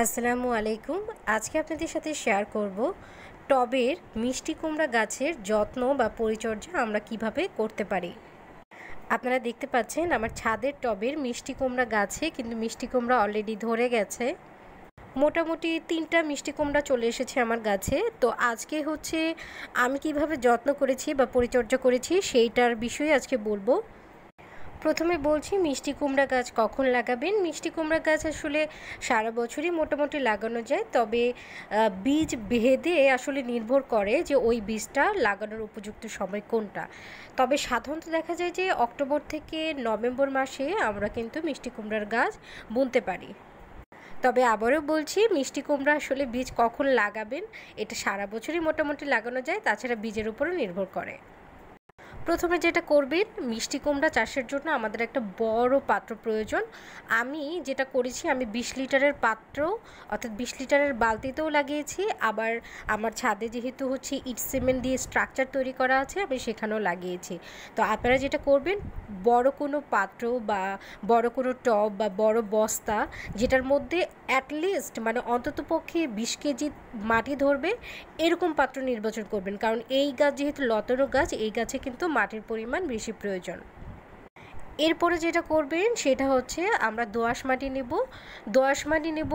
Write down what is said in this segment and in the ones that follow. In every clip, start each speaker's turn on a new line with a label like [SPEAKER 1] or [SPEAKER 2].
[SPEAKER 1] আসসালামু আলাইকুম। আজকে আপনাদের সাথে শেয়ার করব টবের মিষ্টি কুমড়া গাছের যত্ন বা পরিচর্যা আমরা কিভাবে করতে পারি। আপনারা দেখতে পাচ্ছেন আমার ছাদের টবের মিষ্টি কুমড়া গাছে কিন্তু মিষ্টি কুমড়া অলরেডি ধরে গেছে। মোটামুটি 3টা মিষ্টি কুমড়া চলে এসেছে আমার গাছে। তো আজকে হচ্ছে আমি কিভাবে যত্ন করেছি বা পরিচর্যা করেছি সেইটার বিষয়ে আজকে বলবো। প্রথমে বলছি মিষ্টি কুমড়া গাছ কখন লাগাবেন। মিষ্টি কুমড়া গাছ আসলে সারা বছরই মোটামুটি লাগানো যায়, তবে বীজ ভেদে আসলে নির্ভর করে যে ওই বীজটা লাগানোর উপযুক্ত সময় কোনটা। তবে সাধারণত দেখা যায় যে অক্টোবর থেকে নভেম্বর মাসে আমরা কিন্তু মিষ্টি কুমড়ার গাছ বুনতে পারি। তবে আবারও বলছি মিষ্টি কুমড়া আসলে বীজ কখন লাগাবেন এটা সারা বছরই মোটামুটি লাগানো যায়, তাছাড়া বীজের উপরও নির্ভর করে। প্রথমে যেটা করবেন, মিষ্টি কুমড়া চাষের জন্য আমাদের একটা বড় পাত্র প্রয়োজন। আমি যেটা করেছি, আমি 20 লিটারের পাত্র অর্থাৎ 20 লিটারের বালতিতেও লাগিয়েছি, আবার আমার ছাদে যেহেতু হচ্ছে ইট সিমেন্ট দিয়ে স্ট্রাকচার তৈরি করা আছে আমি সেখানেও লাগিয়েছি। তো আপনারা যেটা করবেন, বড় কোনো পাত্র বা বড় কোনো টব বা বড় বস্তা যেটার মধ্যে অ্যাটলিস্ট মানে অন্ততপক্ষে 20 কেজি মাটি ধরবে এরকম পাত্র নির্বাচন করবেন, কারণ এই গাছ যেহেতু লতানো গাছ, এই গাছে কিন্তু মাটির পরিমাণ বেশি প্রয়োজন। এরপরে যেটা করবেন সেটা হচ্ছে আমরা দোআঁশ মাটি নেব। দোআঁশ মাটি নেব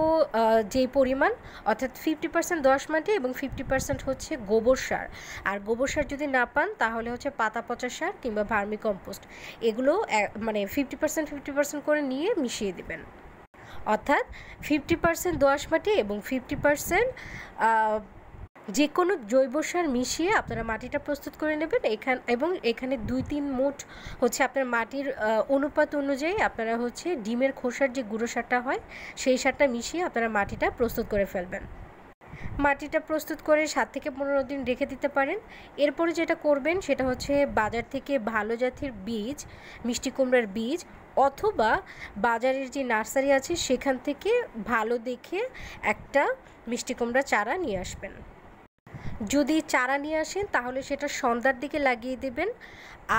[SPEAKER 1] যেই পরিমাণ, অর্থাৎ 50% দোআঁশ মাটি এবং 50% হচ্ছে গোবর সার। আর গোবর সার যদি না পান তাহলে হচ্ছে পাতা পচা সার কিংবা ভার্মি কম্পোস্ট, এগুলো মানে 50% করে নিয়ে মিশিয়ে দেবেন। অর্থাৎ 50% দোআঁশ মাটি এবং 50% যে কোনো জৈব সার মিশিয়ে আপনারা মাটিটা প্রস্তুত করে নেবেন। এখানে 2-3 মুঠ হচ্ছে আপনার মাটির অনুপাত অনুযায়ী আপনারা হচ্ছে ডিমের খোসার যে গুঁড়ো সারটা হয় সেই সারটা মিশিয়ে আপনারা মাটিটা প্রস্তুত করে ফেলবেন। মাটিটা প্রস্তুত করে 7 থেকে 15 দিন রেখে দিতে পারেন। এরপরে যেটা করবেন সেটা হচ্ছে বাজার থেকে ভালো জাতের বীজ, মিষ্টি কুমড়ার বীজ অথবা বাজারের যে নার্সারি আছে সেখান থেকে ভালো দেখে একটা মিষ্টি কুমড়া চারা নিয়ে আসবেন। যদি চারা নিয়ে আসেন তাহলে সেটা সন্ধ্যার দিকে লাগিয়ে দেবেন,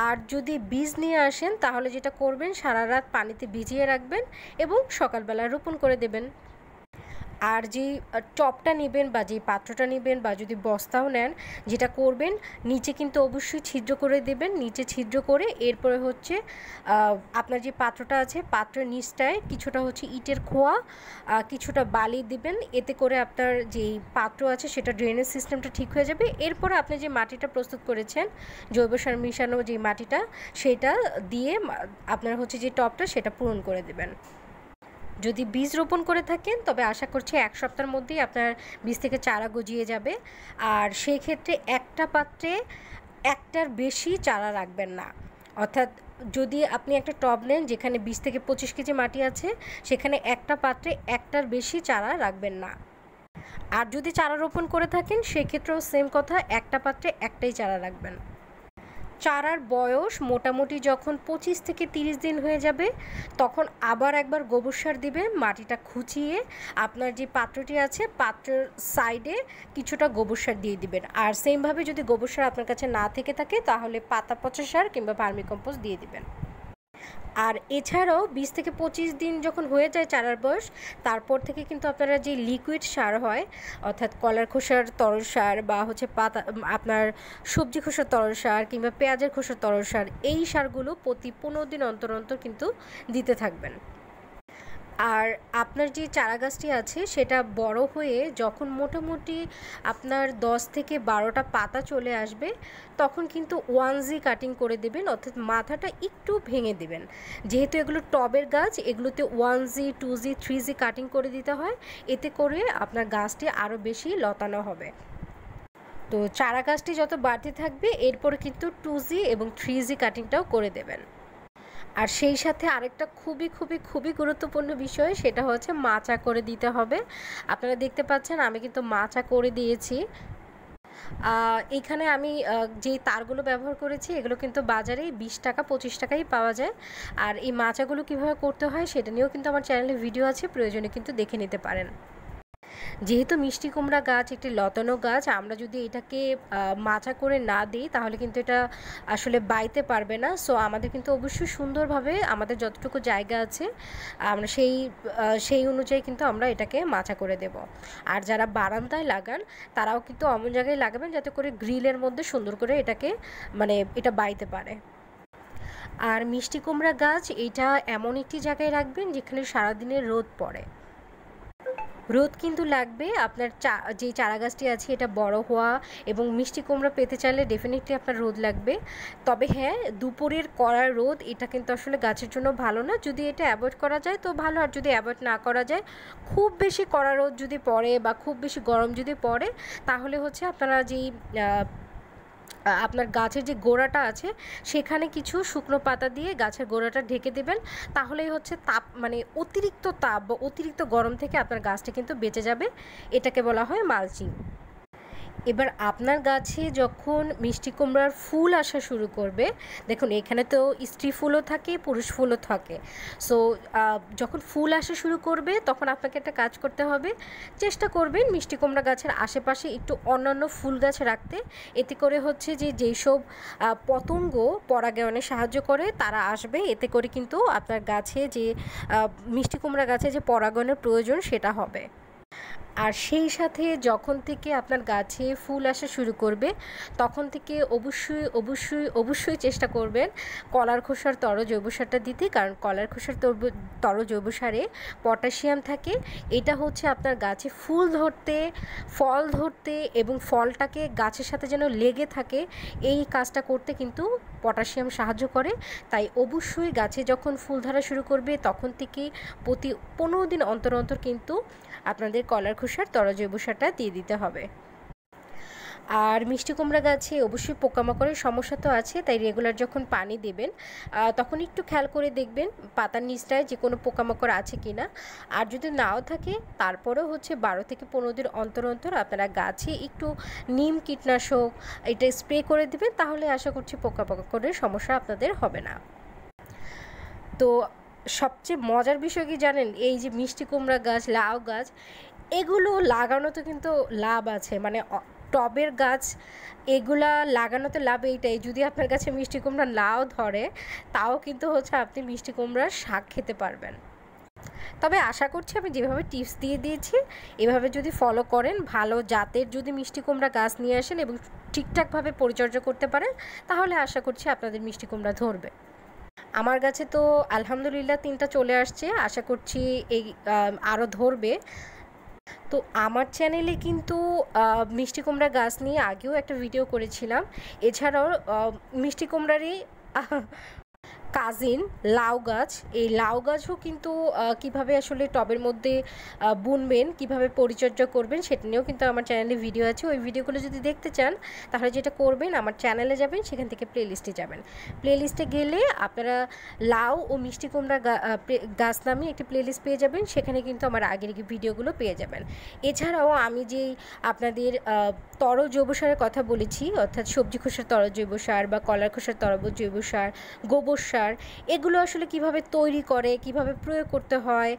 [SPEAKER 1] আর যদি বীজ নিয়ে আসেন তাহলে যেটা করবেন সারা রাত পানিতে ভিজিয়ে রাখবেন এবং সকালবেলা রোপণ করে দেবেন। আর যেই টবটা নেবেন বা যেই পাত্রটা নেবেন বা যদি বস্তাও নেন, যেটা করবেন নিচে কিন্তু অবশ্যই ছিদ্র করে দেবেন। নিচে ছিদ্র করে এরপরে হচ্ছে আপনার যে পাত্রটা আছে পাত্রের নিচটায় কিছুটা হচ্ছে ইটের খোয়া, কিছুটা বালি দিবেন। এতে করে আপনার যেই পাত্র আছে সেটা ড্রেনেজ সিস্টেমটা ঠিক হয়ে যাবে। এরপরে আপনি যে মাটিটা প্রস্তুত করেছেন জৈব সার মিশানো যে মাটিটা, সেটা দিয়ে আপনার হচ্ছে যে টবটা সেটা পূরণ করে দেবেন। যদি বীজ রোপণ করে থাকেন তবে আশা করছি 1 সপ্তাহের মধ্যেই আপনার বীজ থেকে চারা গজিয়ে যাবে। আর সেই ক্ষেত্রে একটা পাত্রে একটার বেশি চারা রাখবেন না। অর্থাৎ যদি আপনি একটা টব নেন যেখানে 20 থেকে 25 কেজি মাটি আছে, সেখানে একটা পাত্রে একটার বেশি চারা রাখবেন না। আর যদি চারা রোপণ করে থাকেন সেক্ষেত্রেও সেম কথা, একটা পাত্রে একটাই চারা রাখবেন। চারার বয়স মোটামুটি যখন 25 থেকে 30 দিন হয়ে যাবে তখন আবার একবার গোবর সার দিবেন। মাটিটা খুঁচিয়ে আপনার যে পাত্রটি আছে পাত্রের সাইডে কিছুটা গোবর সার দিয়ে দিবেন। আর সেমভাবে যদি গোবর সার আপনার কাছে না থেকে থাকে তাহলে পাতা পচা সার কিংবা ভার্মি কম্পোস্ট দিয়ে দিবেন। আর এছাড়াও 20 থেকে 25 দিন যখন হয়ে যায় চারার বয়স, তারপর থেকে কিন্তু আপনারা যে লিকুইড সার হয় অর্থাৎ কলার খোসার তরল সার বা হচ্ছে পাতা আপনার সবজি খোসার তরল সার কিংবা পেঁয়াজের খোসার তরল সার, এই সারগুলো প্রতি 15 দিন অন্তর অন্তর কিন্তু দিতে থাকবেন। আর আপনার যে চারা গাছটি আছে সেটা বড় হয়ে যখন মোটামুটি আপনার 10 থেকে 12টা পাতা চলে আসবে তখন কিন্তু 1G কাটিং করে দেবেন, অর্থাৎ মাথাটা একটু ভেঙে দেবেন। যেহেতু এগুলো টবের গাছ, এগুলোতে 1G 2G 3G কাটিং করে দিতে হয়, এতে করে আপনার গাছটি আরও বেশি লতানো হবে। তো চারা গাছটি যত বাড়তে থাকবে এরপরে কিন্তু 2G এবং 3G কাটিংটাও করে দেবেন। আর সেই সাথে আরেকটা খুবই খুবই খুবই গুরুত্বপূর্ণ বিষয় সেটা হচ্ছে মাচা করে দিতে হবে। আপনারা দেখতে পাচ্ছেন আমি কিন্তু মাচা করে দিয়েছি। এখানে আমি যেই তারগুলো ব্যবহার করেছি এগুলো কিন্তু বাজারে 20 টাকা 25 টাকাই পাওয়া যায়। আর এই মাচাগুলো কীভাবে করতে হয় সেটা নিয়েও কিন্তু আমার চ্যানেলে ভিডিও আছে, প্রয়োজনে কিন্তু দেখে নিতে পারেন। যেহেতু মিষ্টি কুমড়া গাছ একটি লতানো গাছ, আমরা যদি এটাকে মাচা করে না দিই তাহলে কিন্তু এটা আসলে বাইতে পারবে না। সো আমাদের কিন্তু অবশ্যই সুন্দরভাবে আমাদের যতটুকু জায়গা আছে আমরা সেই অনুযায়ী কিন্তু আমরা এটাকে মাচা করে দেব। আর যারা বারান্দায় লাগান তারাও কিন্তু এমন জায়গায় লাগাবেন যাতে করে গ্রিলের মধ্যে সুন্দর করে এটাকে এটা বাইতে পারে। আর মিষ্টি কুমড়া গাছ এটা এমন একটি জায়গায় রাখবেন যেখানে সারাদিনের রোদ পড়ে। রোদ কিন্তু লাগবে আপনার যে চারা গাছটি আছে এটা বড় হওয়া এবং মিষ্টি কুমড়া পেতে চাইলে ডেফিনেটলি আপনার রোদ লাগবে। তবে হ্যাঁ, দুপুরের কড়া রোদ এটা কিন্তু আসলে গাছের জন্য ভালো না। যদি এটা অ্যাভয়েড করা যায় তো ভালো, আর যদি অ্যাভয়েড না করা যায়, খুব বেশি কড়া রোদ যদি পড়ে বা খুব বেশি গরম যদি পড়ে তাহলে হচ্ছে আপনারা যেই আপনার গাছের যে গোড়াটা আছে সেখানে কিছু শুকনো পাতা দিয়ে গাছের গোড়াটা ঢেকে দেবেন। তাহলেই হচ্ছে তাপ অতিরিক্ত তাপ বা অতিরিক্ত গরম থেকে আপনার গাছটা কিন্তু বেঁচে যাবে। এটাকে বলা হয় মালচিং। এবার আপনার গাছে যখন মিষ্টি কুমড়ার ফুল আসা শুরু করবে, দেখুন এখানে তো স্ত্রী ফুলও থাকে, পুরুষ ফুলও থাকে। সো যখন ফুল আসা শুরু করবে তখন আপনাকে একটা কাজ করতে হবে, চেষ্টা করবেন মিষ্টি কুমড়া গাছের আশেপাশে একটু অন্যান্য ফুল গাছ রাখতে। এতে করে হচ্ছে যেসব পতঙ্গ পরাগায়নে সাহায্য করে তারা আসবে, এতে করে কিন্তু আপনার গাছে যে মিষ্টি কুমড়া গাছে যে পরাগায়নের প্রয়োজন সেটা হবে। আর সেই সাথে যখন থেকে আপনার গাছে ফুল আসা শুরু করবে তখন থেকে অবশ্যই অবশ্যই অবশ্যই চেষ্টা করবেন কলার খোসার তর জৈব সারটা দিতে, কারণ কলার খোসার তর জৈব সারে পটাশিয়াম থাকে। এটা হচ্ছে আপনার গাছে ফুল ধরতে, ফল ধরতে এবং ফলটাকে গাছের সাথে যেন লেগে থাকে এই কাজটা করতে কিন্তু পটাশিয়াম সাহায্য করে। তাই অবশ্যই গাছে যখন ফুল ধরা শুরু করবে তখন থেকে প্রতি 15 দিন অন্তর অন্তর কিন্তু আপনাদের কলার খোসার তর জৈব সারটা দিয়ে দিতে হবে। আর মিষ্টি কুমড়া গাছে অবশ্যই পোকামাকড়ের সমস্যা তো আছে, তাই রেগুলার যখন পানি দেবেন তখন একটু খেয়াল করে দেখবেন পাতার নিচটায় যে কোনো পোকামাকড় আছে কি না। আর যদি নাও থাকে তারপরেও হচ্ছে 12 থেকে 15 দিন অন্তর অন্তর আপনারা গাছে একটু নিম কীটনাশক এটা স্প্রে করে দেবেন, তাহলে আশা করছি পোকামাকড়ের সমস্যা আপনাদের হবে না। তো সবচেয়ে মজার বিষয় কি জানেন, এই যে মিষ্টি কুমড়া গাছ, লাউ গাছ, এগুলো লাগানোতে কিন্তু লাভ আছে। টবের গাছ এগুলা লাগানোতে লাভ এইটাই, যদি আপনার কাছে মিষ্টি কুমড়া নাও ধরে তাও কিন্তু হচ্ছে আপনি মিষ্টি কুমড়ার শাক খেতে পারবেন। তবে আশা করছি আমি যেভাবে টিপস দিয়ে দিয়েছি এভাবে যদি ফলো করেন, ভালো জাতের যদি মিষ্টি কুমড়া গাছ নিয়ে আসেন এবং ঠিকঠাকভাবে পরিচর্যা করতে পারেন তাহলে আশা করছি আপনাদের মিষ্টি কুমড়া ধরবে। আমার গাছে তো আলহামদুলিল্লাহ 3টা চলে আসছে, আশা করছি এই আরও ধরবে। তো আমার চ্যানেলে কিন্তু মিষ্টি কুমড়া গাছ নিয়ে আগেও একটা ভিডিও করেছিলাম। এছাড়াও মিষ্টি কুমড়ারই কাজিন লাউ গাছ, এই লাউ গাছও কিন্তু কিভাবে আসলে টবের মধ্যে বুনবেন, কিভাবে পরিচর্যা করবেন সেটা নিয়েও কিন্তু আমার চ্যানেলে ভিডিও আছে। ওই ভিডিওগুলো যদি দেখতে চান তাহলে যেটা করবেন আমার চ্যানেলে যাবেন, সেখান থেকে প্লেলিস্টে যাবেন। প্লেলিস্টে গেলে আপনারা লাউ ও মিষ্টি কুমড়া গাছ নামে একটি প্লেলিস্ট পেয়ে যাবেন, সেখানে কিন্তু আমার আগের ভিডিওগুলো পেয়ে যাবেন। এছাড়াও আমি যেই আপনাদের তরল জৈব সারের কথা বলেছি, অর্থাৎ সবজি খোসার তরল জৈব সার বা কলার খোসার তরল জৈব সার, গোবর সার, এগুলো আসলে কিভাবে তৈরি করে, কিভাবে প্রয়োগ করতে হয়,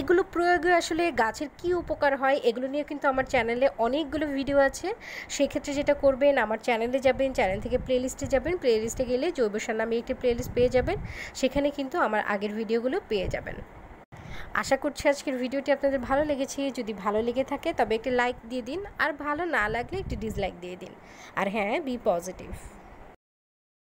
[SPEAKER 1] এগুলো প্রয়োগে আসলে গাছের কি উপকার হয়, এগুলো নিয়ে কিন্তু আমার চ্যানেলে অনেকগুলো ভিডিও আছে। সেক্ষেত্রে যেটা করবেন আমার চ্যানেলে যাবেন, চ্যানেল থেকে প্লেলিস্টে যাবেন, প্লেলিস্টে গেলে জৈব সার নামে একটি প্লেলিস্ট পেয়ে যাবেন, সেখানে কিন্তু আমার আগের ভিডিওগুলো পেয়ে যাবেন। আশা করছি আজকের ভিডিওটি আপনাদের ভালো লেগেছে। যদি ভালো লেগে থাকে তবে একটি লাইক দিয়ে দিন, আর ভালো না লাগলে একটি ডিসলাইক দিয়ে দিন। আর হ্যাঁ, বি পজিটিভ।